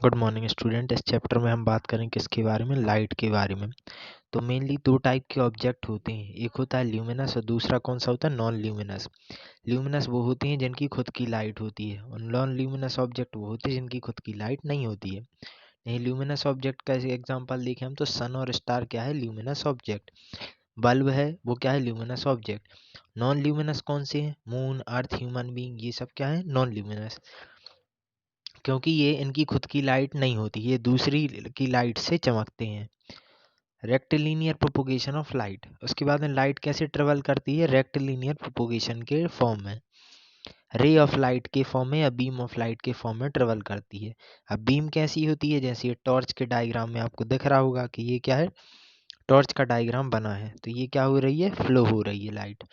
Good morning student. इस chapter में हम बात करें किसके बारे में, लाइट के बारे में। तो मेनली दो टाइप के ऑब्जेक्ट होते हैं, एक होता है ल्यूमिनस और दूसरा कौन सा होता है, नॉन ल्यूमिनस। ल्यूमिनस वो होती हैं जिनकी खुद की लाइट होती है और नॉन ल्यूमिनस ऑब्जेक्ट वो होते हैं जिनकी खुद की लाइट नहीं होती है। नहीं, ल्यूमिनस ऑब्जेक्ट का एग्जांपल देखें हम तो सन और स्टार क्या है, ल्यूमिनस ऑब्जेक्ट। बल्ब है वो क्या है, ल्यूमिनस ऑब्जेक्ट। नॉन ल्यूमिनस कौन से हैं, मून, अर्थ, ह्यूमन बीइंग, ये सब क्या है, नॉन ल्यूमिनस। क्योंकि ये इनकी खुद की लाइट नहीं होती, ये दूसरी की लाइट से चमकते हैं। रेक्टिलिनियर प्रोपोगेशन ऑफ लाइट, उसके बाद में लाइट कैसे ट्रेवल करती है, रेक्टिलिनियर प्रोपोगेशन के फॉर्म में, रे ऑफ लाइट के फॉर्म में या बीम ऑफ लाइट के फॉर्म में ट्रेवल करती है। अब बीम कैसी होती है, जैसे ये टॉर्च के डायग्राम में आपको दिख रहा होगा कि ये क्या है, टॉर्च का डायग्राम बना है, तो ये क्या हो रही है, फ्लो हो रही है लाइट।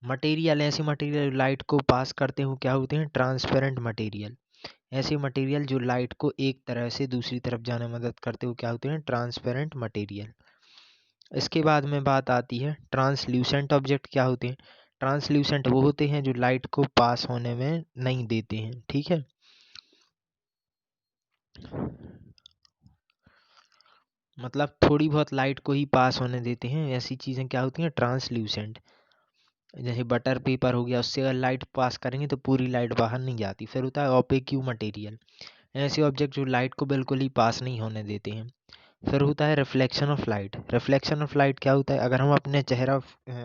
मटेरियल, ऐसे मटेरियल लाइट को पास करते हुए क्या होते हैं, ट्रांसपेरेंट मटेरियल। ऐसे मटेरियल जो लाइट को एक तरह से दूसरी तरफ जाने में मदद करते हुए क्या होते हैं, ट्रांसपेरेंट मटेरियल। इसके बाद में बात आती है ट्रांसल्यूसेंट ऑब्जेक्ट क्या होते हैं। ट्रांसल्यूसेंट वो होते हैं जो लाइट को पास होने में नहीं देते हैं, ठीक है। मतलब थोड़ी बहुत लाइट को ही पास होने देते हैं, ऐसी चीज़ें क्या होती हैं, ट्रांसल्यूसेंट। जैसे बटर पेपर हो गया, उससे अगर लाइट पास करेंगे तो पूरी लाइट बाहर नहीं जाती। फिर होता है ओपेक्यू मटेरियल, ऐसे ऑब्जेक्ट जो लाइट को बिल्कुल ही पास नहीं होने देते हैं। फिर होता है reflection of light. Reflection of light क्या होता है, अगर हम अपने चेहरा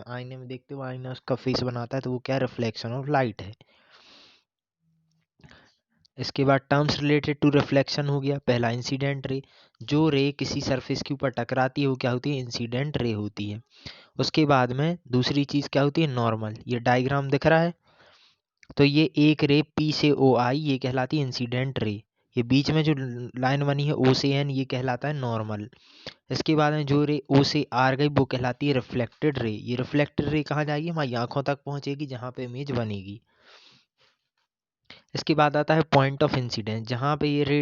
आईने में देखते हो, आईना उसका फेस बनाता है, तो वो क्या, रिफ्लेक्शन ऑफ लाइट है। इसके बाद टर्म्स रिलेटेड टू रिफ्लेक्शन हो गया, पहला इंसिडेंट रे, जो रे किसी सरफेस के ऊपर टकराती है वो क्या होती है, इंसिडेंट रे होती है। उसके बाद में दूसरी चीज़ क्या होती है, नॉर्मल। ये डायग्राम दिख रहा है, तो ये एक रे पी से ओ आई, ये कहलाती है इंसिडेंट रे। ये बीच में जो लाइन बनी है ओ से एन, ये कहलाता है नॉर्मल। इसके बाद में जो रे ओ से आर गई वो कहलाती है रिफ्लेक्टेड रे। ये रिफ्लेक्टेड रे कहाँ जाएगी, हमारी आंखों तक पहुंचेगी जहाँ पे इमेज बनेगी। इसके बाद आता है पॉइंट ऑफ इंसिडेंट, जहाँ पे ये रे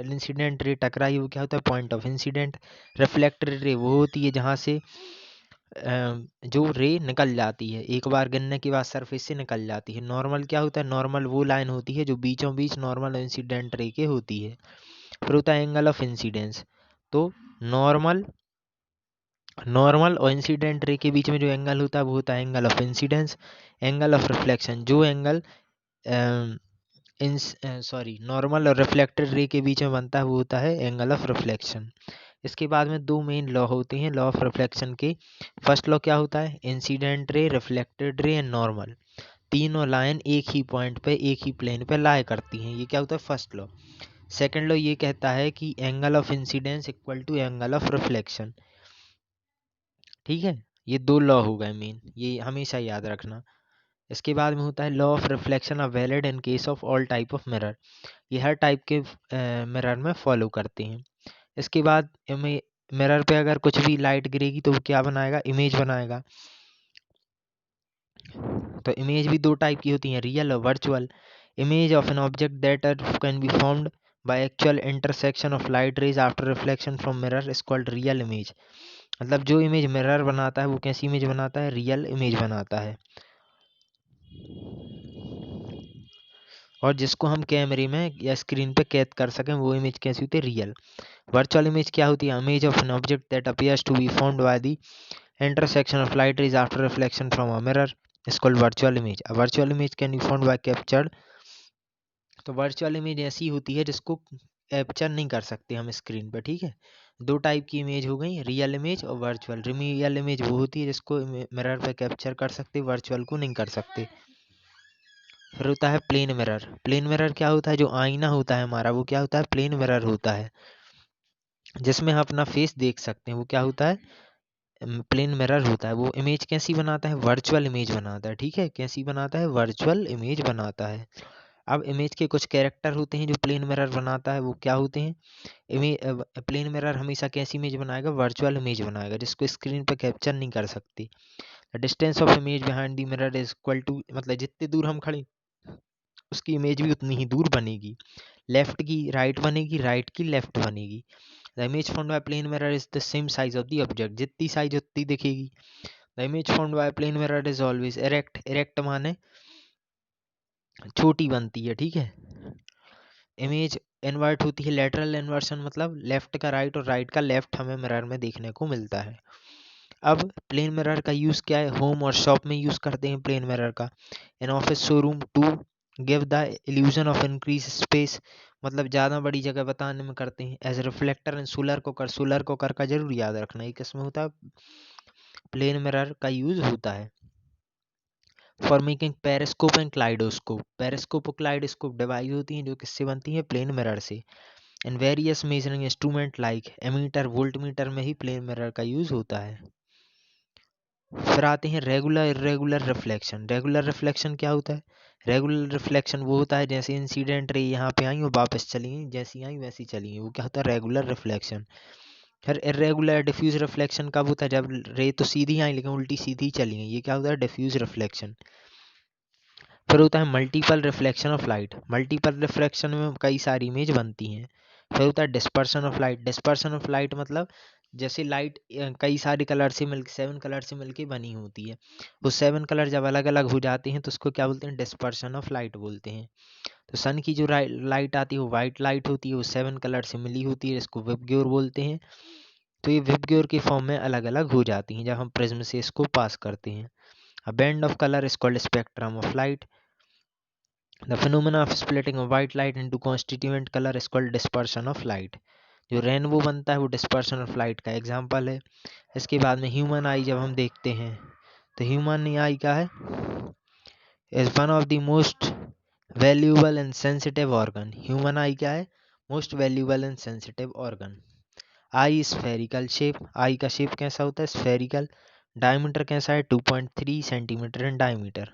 इंसिडेंट रे टकराई वो क्या होता है, point of incident. Reflected ray वो होती है जहाँ से जो रे निकल जाती है, एक बार गिरने के बाद सरफेस से निकल जाती है। नॉर्मल क्या होता है, नॉर्मल वो लाइन होती है जो बीचों बीच नॉर्मल इंसिडेंट रे के होती है। फिर होता है एंगल ऑफ इंसिडेंस। तो नॉर्मल नॉर्मल और इंसिडेंट रे के बीच में जो एंगल होता है वो होता है angle of incidence. Angle of reflection, जो एंगल नॉर्मल और रिफ्लेक्टेड रे के बीच में बनता है वो होता है एंगल ऑफ रिफ्लेक्शन। इसके बाद में दो मेन लॉ होते हैं लॉ ऑफ रिफ्लेक्शन के। फर्स्ट लॉ क्या होता है, incident ray, reflected ray and normal, तीनों लाइन एक ही पॉइंट पे एक ही प्लेन पे लाई करती हैं, ये क्या होता है, फर्स्ट लॉ। सेकंड लॉ ये कहता है कि angle of incidence equal to angle of reflection, ठीक है। ये दो लॉ हो गए मेन, ये हमेशा याद रखना। इसके बाद में होता है law of reflection of valid in case of all type of mirror, ये हर टाइप के मिरर में फॉलो करते हैं। इसके बाद मिरर पे अगर कुछ भी लाइट गिरेगी तो वो क्या बनाएगा, इमेज बनाएगा। तो इमेज भी दो टाइप की होती हैं, रियल और virtual. Image of an object that can be formed by actual intersection of light rays after reflection from mirror is called real image. मतलब जो इमेज मिरर बनाता है वो कैसी इमेज बनाता है, रियल इमेज बनाता है। और जिसको हम कैमरे में या स्क्रीन पे कैद कर सकें वो इमेज कैसी होती है, रियल। वर्चुअल इमेज क्या होती है, image of an object that appears to be formed by the intersection of light rays after reflection from a mirror is called virtual image. A virtual image can be formed by captured, तो virtual image ऐसी होती है जिसको capture नहीं कर सकते हम screen पर, ठीक है। दो टाइप की इमेज हो गई, रियल इमेज और वर्चुअल। रियल इमेज वो होती है जिसको मिरर पे कैप्चर कर सकते, वर्चुअल को नहीं कर सकते। फिर होता है प्लेन मिरर। प्लेन मिरर क्या होता है, जो आईना होता है हमारा वो क्या होता है, प्लेन मिरर होता है, जिसमें हम अपना फेस देख सकते हैं, वो क्या होता है, प्लेन मिरर होता है। वो इमेज कैसी बनाता है, वर्चुअल इमेज बनाता है, ठीक है। कैसी बनाता है, वर्चुअल इमेज बनाता है। अब इमेज के कुछ कैरेक्टर होते हैं जो प्लेन मिरर बनाता है, वो क्या होते हैं, प्लेन मिरर हमेशा कैसी इमेज बनाएगा, वर्चुअल इमेज बनाएगा, जिसको स्क्रीन पर कैप्चर नहीं कर सकती। Distance of image behind the mirror is equal to, मतलब जितने दूर हम खड़े उसकी इमेज भी उतनी ही दूर बनेगी। लेफ्ट की राइट बनेगी, राइट की लेफ्ट बनेगी। The image formed by plane mirror is the same size of the object, जितनी साइज उतनी दिखेगी। The image formed by plane mirror is always erect, erect माने छोटी बनती है, ठीक है। इमेज इन्वर्ट होती है, लेटरल इन्वर्शन मतलब लेफ्ट का राइट और राइट का लेफ्ट हमें मिरर में देखने को मिलता है। अब प्लेन मिरर का यूज़ क्या है, होम और शॉप में यूज़ करते हैं प्लेन मिरर का। In office showroom to give the illusion of increase space, मतलब ज़्यादा बड़ी जगह बताने में करते हैं। As reflector in solar cooker, solar cooker का जरूर याद रखना, ये किसमें होता है, प्लेन मिरर का यूज़ होता है। For making periscope and kaleidoscope, periscope और क्लाइडोस्कोप डिवाइस होती हैं जो किससे बनती हैं, प्लेन मिरर से। And various measuring instrument like ammeter voltmeter में ही प्लेन मिरर का यूज़ होता है। फिर आते हैं regular irregular reflection. Regular reflection क्या होता है, रेगुलर रिफ्लेक्शन वो होता है जैसे इंसिडेंट रे यहाँ पे आई और वापस चली गई, जैसी आई वैसी चली गई, वो क्या होता है, रेगुलर रिफ्लेक्शन। फिर इरेगुलर डिफ्यूज रिफ्लेक्शन कब होता है, जब रे तो सीधी आई लेकिन उल्टी सीधी चली गई, ये क्या होता है, डिफ्यूज रिफ्लेक्शन। फिर होता है multiple reflection of light, multiple reflection में कई सारी इमेज बनती हैं। फिर होता है dispersion of light, dispersion of light मतलब जैसे लाइट कई सारे कलर से मिल 7 कलर से मिलके बनी होती है, वो 7 कलर जब अलग अलग हो जाते हैं तो उसको क्या बोलते हैं, डिस्पर्सन ऑफ लाइट बोलते हैं। तो सन की जो लाइट आती है वो वाइट लाइट होती है, वो 7 कलर से मिली होती है, इसको विबग्योर बोलते हैं। तो ये विबग्योर के फॉर्म में अलग अलग हो जाती हैं जब हम प्रिज्म से इसको पास करते हैं। A band of colour is called spectrum of light. The phenomena of splitting of white light into constituent color is called dispersion of light। जो रेनबो बनता है वो डिस्पर्शन ऑफ लाइट का एग्जाम्पल है। इसके बाद में ह्यूमन आई जब हम देखते हैं तो ह्यूमन आई क्या है, is one of the most valuable and sensitive organ. Human eye क्या है, most valuable and sensitive organ. Eye spherical shape, eye का शेप कैसा होता है, स्फेरिकल। डायमीटर कैसा है, 2.3 सेंटीमीटर इन डायमीटर।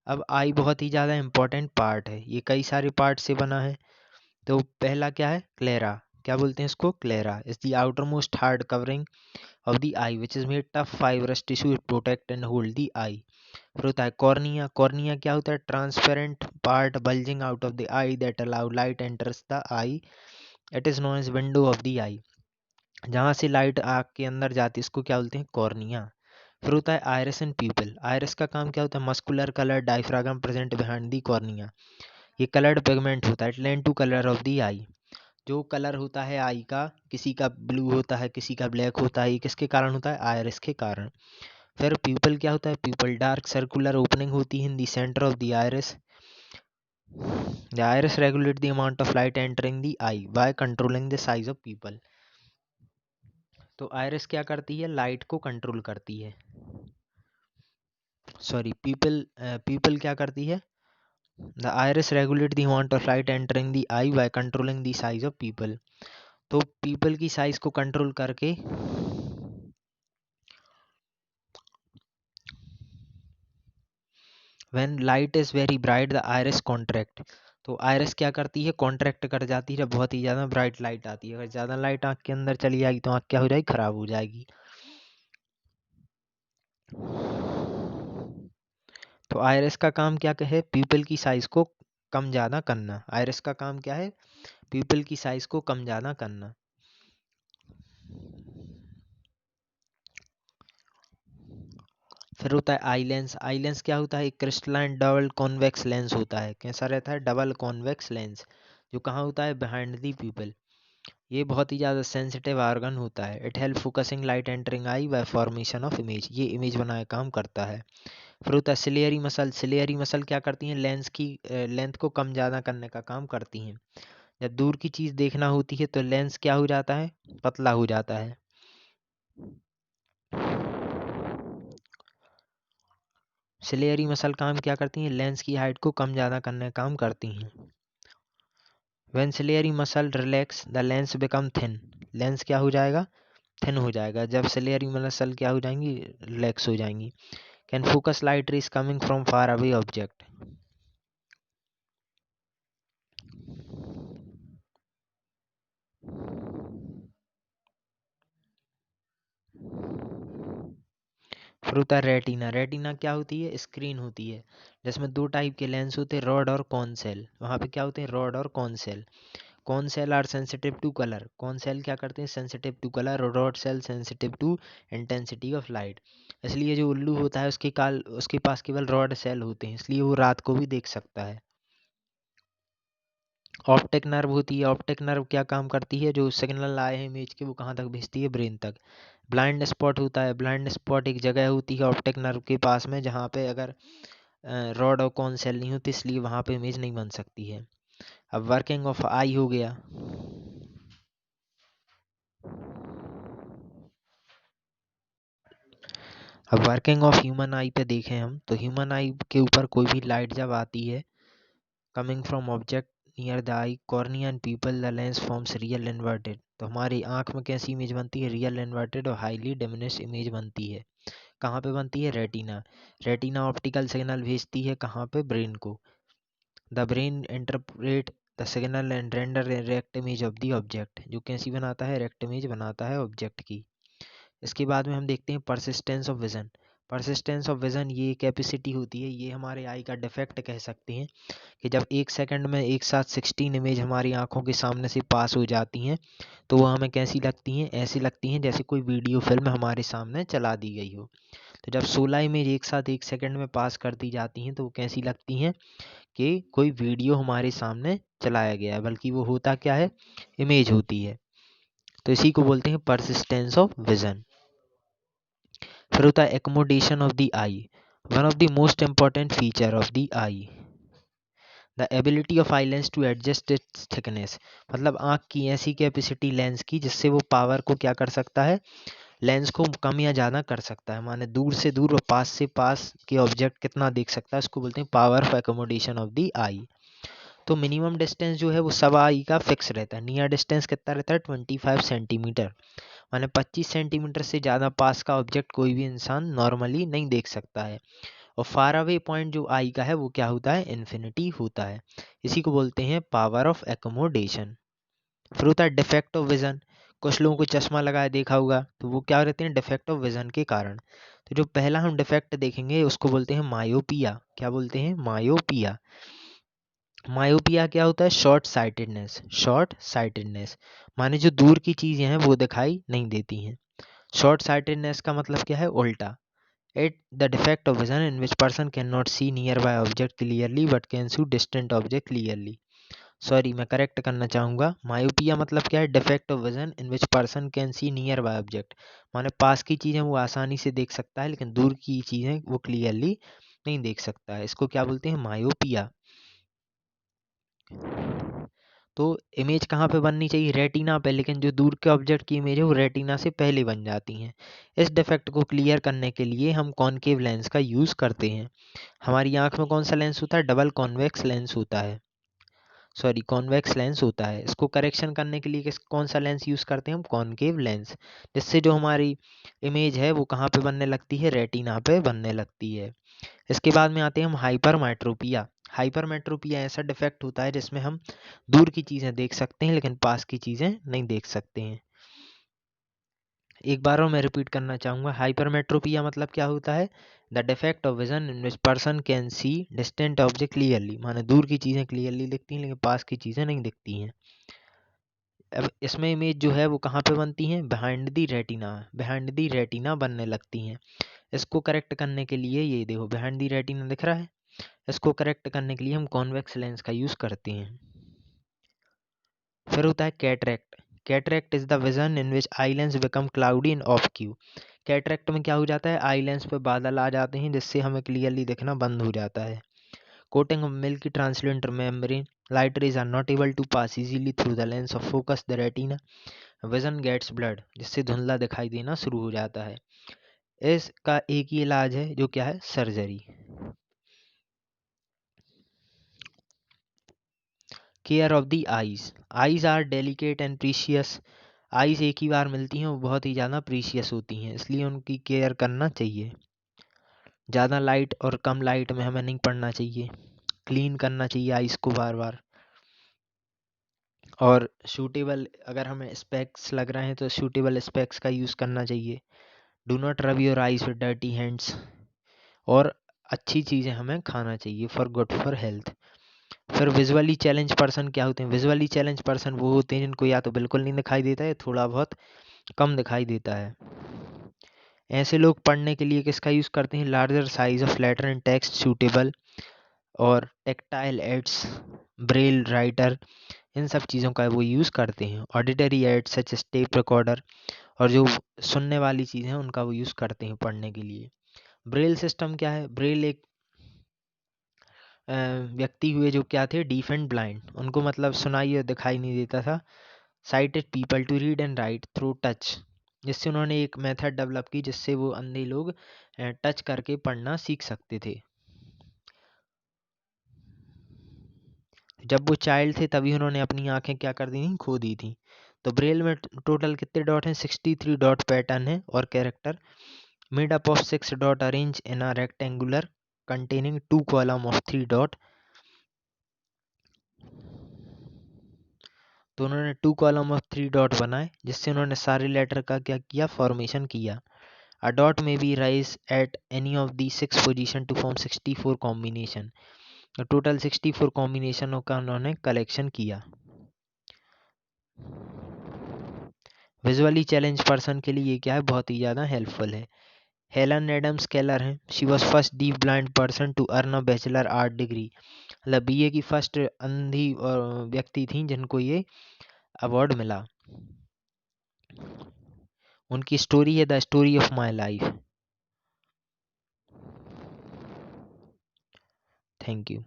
अब आई बहुत ही ज़्यादा इंपॉर्टेंट पार्ट है, ये कई सारे पार्ट से बना है। तो पहला क्या है, क्लेरा, क्या बोलते हैं इसको, sclera is the outermost hard covering of the eye which is made tough fibrous tissue protect and hold the eye. फिर होता है कॉर्निया, कॉर्निया क्या होता है, transparent part bulging out of the eye that allow light enters the eye, it is known as window of the eye, जहाँ से light आँख के अंदर जाती है इसको क्या बोलते हैं, कॉर्निया। फिर होता है आयरिस एंड पीपल, आयरिस का काम क्या होता है, muscular colour diaphragm present behind the cornea, ये कलर्ड पिगमेंट होता है, it lend to colour of the eye. जो कलर होता है आई का, किसी का ब्लू होता है किसी का ब्लैक होता है, ये किसके कारण होता है, आयरिस के कारण। फिर पीपल क्या होता है, पीपल डार्क सर्कुलर ओपनिंग होती है in the centre of the iris, the iris regulate the amount of light entering the I by controlling the size of people. तो आयरिस क्या करती है, लाइट को कंट्रोल करती है, सॉरी पीपल, पीपल क्या करती है, the iris regulate the amount of light entering the I by controlling the size of people. तो पीपल की साइज को कंट्रोल करके when light is very bright the iris contract, तो आयरिस क्या करती है, कॉन्ट्रैक्ट कर जाती है जब बहुत ही ज़्यादा ब्राइट लाइट आती है। अगर ज़्यादा लाइट आँख के अंदर चली जाएगी तो आँख क्या हो जाएगी, खराब हो जाएगी। तो आयरिस का काम क्या है, पीपल की साइज को कम ज़्यादा करना, आयरिस का काम क्या है, पीपल की साइज को कम ज़्यादा करना। फिर होता है आई लेंस, आई लेंस क्या होता है, एक क्रिस्टलाइन डबल कॉन्वेक्स लेंस होता है, कैसा रहता है, डबल कॉन्वेक्स लेंस, जो कहाँ होता है, बिहाइंड दी पीपल। ये बहुत ही ज़्यादा सेंसिटिव ऑर्गन होता है, it help focusing light entering I bye formation of image, ये इमेज बनाए काम करता है। फिर होता है सिलियरी मसल, सिलियरी मसल क्या करती हैं, लेंस की लेंथ को कम ज़्यादा करने का काम करती हैं। जब दूर की चीज़ देखना होती है तो लेंस क्या हो जाता है, पतला हो जाता है। सिलियरी मसल काम क्या करती हैं, लेंस की हाइट को कम ज़्यादा करने का काम करती हैं। When ciliary muscle relax the lens become thin, lens क्या हो जाएगा, थिन हो जाएगा जब सिलियरी मसल क्या हो जाएंगी, रिलैक्स हो जाएंगी। Can focus light rays coming from far away object, फिर होता है रेटिना, रेटिना क्या होती है, स्क्रीन होती है जिसमें दो टाइप के लेंस होते हैं, रॉड और कॉन सेल, वहाँ पे क्या होते हैं, रॉड और cone cell. Cone cell are sensitive to colour, cone cell क्या करते हैं, सेंसिटिव टू कलर, और rod cell sensitive to intensity of light. इसलिए जो उल्लू होता है उसके पास केवल रॉड सेल होते हैं, इसलिए वो रात को भी देख सकता है। ऑप्टिक नर्व होती है। ऑप्टिक नर्व क्या काम करती है, जो सिग्नल आए हैं इमेज के वो कहाँ तक भेजती है, ब्रेन तक। ब्लाइंड स्पॉट होता है। ब्लाइंड स्पॉट एक जगह होती है ऑप्टिक नर्व के पास में जहाँ पे अगर रॉड और कॉन सेल नहीं होती, इसलिए वहाँ पे इमेज नहीं बन सकती है। अब वर्किंग ऑफ आई हो गया। अब वर्किंग ऑफ ह्यूमन आई पे देखें हम, तो ह्यूमन आई के ऊपर कोई भी लाइट जब आती है coming from object near the I cornea and people the lens forms real inverted, तो हमारी आंख में कैसी इमेज बनती है, रियल इन्वर्टेड और हाईली डिमिनिश इमेज बनती है। कहाँ पे बनती है, रेटिना। रेटिना ऑप्टिकल सिग्नल भेजती है कहाँ पे, ब्रेन को। The brain interpret the signal and render direct image of the object, जो कैसी बनाता है, डायरेक्ट इमेज बनाता है ऑब्जेक्ट की। इसके बाद में हम देखते हैं persistence of vision. Persistence of vision ये कैपेसिटी होती है, ये हमारे आई का डिफेक्ट कह सकते हैं, कि जब एक सेकंड में एक साथ 16 इमेज हमारी आंखों के सामने से पास हो जाती हैं तो वो हमें कैसी लगती हैं, ऐसी लगती हैं जैसे कोई वीडियो फिल्म हमारे सामने चला दी गई हो। तो जब 16 इमेज एक साथ एक सेकंड में पास कर दी जाती हैं तो वो कैसी लगती हैं, कि कोई वीडियो हमारे सामने चलाया गया है, बल्कि वो होता क्या है, इमेज होती है। तो इसी को बोलते हैं परसिस्टेंस ऑफ विजन। फिर होता है accommodation of the eye. One of the most important feature of the eye, the ability of eye lens to adjust its thickness, मतलब आँख की ऐसी कैपेसिटी लेंस की जिससे वो पावर को क्या कर सकता है, लेंस को कम या ज़्यादा कर सकता है। माने दूर से दूर और पास से पास के ऑब्जेक्ट कितना देख सकता है, उसको बोलते हैं power of accommodation of the eye. तो मिनिमम डिस्टेंस जो है वो सब आई का फिक्स रहता है। नियर डिस्टेंस कितना रहता है, 25 सेंटीमीटर, माने 25 सेंटीमीटर से ज़्यादा पास का ऑब्जेक्ट कोई भी इंसान नॉर्मली नहीं देख सकता है। और फार अवे पॉइंट जो आई का है वो क्या होता है, इन्फिनिटी होता है। इसी को बोलते हैं पावर ऑफ एकोमोडेशन। फिर होता है डिफेक्ट ऑफ विजन। कुछ लोगों को चश्मा लगाया देखा होगा, तो वो क्या रहते हैं, डिफेक्ट ऑफ विजन के कारण। तो जो पहला हम डिफेक्ट देखेंगे उसको बोलते हैं मायोपिया। क्या बोलते हैं, मायोपिया। मायोपिया क्या होता है, शॉर्ट साइटेडनेस। शॉर्ट साइटेडनेस माने जो दूर की चीजें हैं वो दिखाई नहीं देती हैं। शॉर्ट साइटेडनेस का मतलब क्या है, उल्टा। It the defect of vision in which person cannot see nearby object clearly but can see distant object clearly. Sorry, मैं करेक्ट करना चाहूँगा। मायोपिया मतलब क्या है, defect of vision in which person can see near by object, माने पास की चीज़ें वो आसानी से देख सकता है लेकिन दूर की चीज़ें वो क्लियरली नहीं देख सकता है। इसको क्या बोलते हैं, मायोपिया। तो इमेज कहाँ पे बननी चाहिए, रेटिना पे, लेकिन जो दूर के ऑब्जेक्ट की इमेज है वो रेटिना से पहले बन जाती हैं। इस डिफेक्ट को क्लियर करने के लिए हम कॉनकेव लेंस का यूज़ करते हैं। हमारी आंख में कौन सा लेंस होता है, डबल कॉन्वेक्स लेंस होता है, सॉरी कॉन्वेक्स लेंस होता है। इसको करेक्शन करने के लिए कौन सा लेंस यूज़ करते हैं हम, कॉनकेव लेंस, जिससे जो हमारी इमेज है वो कहाँ पे बनने लगती है, रेटिना पे बनने लगती है। इसके बाद में आते हैं हम हाइपरमेट्रोपिया। हाइपरमेट्रोपिया ऐसा डिफेक्ट होता है जिसमें हम दूर की चीज़ें देख सकते हैं लेकिन पास की चीज़ें नहीं देख सकते हैं। एक बार और मैं रिपीट करना चाहूँगा, हाइपरमेट्रोपिया मतलब क्या होता है, the defect of vision in which person can see distant object clearly, माने दूर की चीज़ें क्लियरली दिखती हैं लेकिन पास की चीज़ें नहीं दिखती हैं। अब इसमें इमेज जो है वो कहाँ पे बनती हैं, behind the retina. Behind the retina बनने लगती हैं। इसको करेक्ट करने के लिए ये देखो बिहाइंड दी रेटिना दिख रहा है, इसको करेक्ट करने के लिए हम कॉन्वेक्स लेंस का यूज़ करते हैं। फिर होता है cataract. Cataract is the vision in which eye lens become cloudy end of Q. Cataract में क्या हो जाता है, आई लेंस पे बादल आ जाते हैं जिससे हमें क्लियरली दिखना बंद हो जाता है। Coating of milky translucent membrane, light rays are not able to pass easily through the lens of focus the retina, vision gets blurred, जिससे धुंधला दिखाई देना शुरू हो जाता है। इसका एक ही इलाज है जो क्या है, surgery. Care of the eyes. Eyes are delicate and precious. Eyes एक ही बार मिलती हैं, वो बहुत ही ज़्यादा प्रीशियस होती हैं, इसलिए उनकी केयर करना चाहिए। ज़्यादा लाइट और कम लाइट में हमें नहीं पढ़ना चाहिए, क्लीन करना चाहिए आईज को बार बार। और सूटेबल, अगर हमें स्पेक्स लग रहे हैं तो सूटेबल स्पेक्स का यूज़ करना चाहिए। Do not rub your eyes with dirty hands. और अच्छी चीज़ें हमें खाना चाहिए फॉर गुड फॉर हेल्थ। फिर विजुअली चैलेंज पर्सन क्या होते हैं, विजुअली चैलेंज पर्सन वो होते हैं जिनको या तो बिल्कुल नहीं दिखाई देता है, थोड़ा बहुत कम दिखाई देता है। ऐसे लोग पढ़ने के लिए किसका यूज़ करते हैं, larger size of letter and text suitable और टेक्टाइल एड्स ब्रेल राइटर, इन सब चीज़ों का वो यूज़ करते हैं। Auditory aid such as tape recorder, और जो सुनने वाली चीज़ें हैं उनका वो यूज़ करते हैं पढ़ने के लिए। ब्रेल सिस्टम क्या है? ब्रेल एक व्यक्ति हुए जो क्या थे, डीफ एंड ब्लाइंड, उनको मतलब सुनाई और दिखाई नहीं देता था। Sighted people to read and write through touch, जिससे उन्होंने एक मेथड डेवलप की जिससे वो अंधे लोग टच करके पढ़ना सीख सकते थे। जब वो चाइल्ड थे तभी उन्होंने अपनी आंखें क्या कर दी थी, खो दी थी। तो ब्रेल में टोटल कितने डॉट हैं? 63 डॉट पैटर्न है और character, made up of 6 dot arrange in a rectangular containing 2 column of 3 dot। तो उन्होंने 2 कॉलम ऑफ 3 डॉट बनाए जिससे उन्होंने सारे लेटर का क्या किया, फॉर्मेशन किया। A dot may be raise at any of the 6 position to form 64 combination. Total 64 कॉम्बिनेशनों का उन्होंने कलेक्शन किया। विजुअली चैलेंज पर्सन के लिए ये क्या है, बहुत ही ज़्यादा हेल्पफुल है। हेलन एडम्स केलर हैं, she was first deaf blind person to earn a bachelor art degree, मतलब बीए की फर्स्ट अंधी व्यक्ति थी जिनको ये अवार्ड मिला। उनकी स्टोरी है the story of my life. Thank you.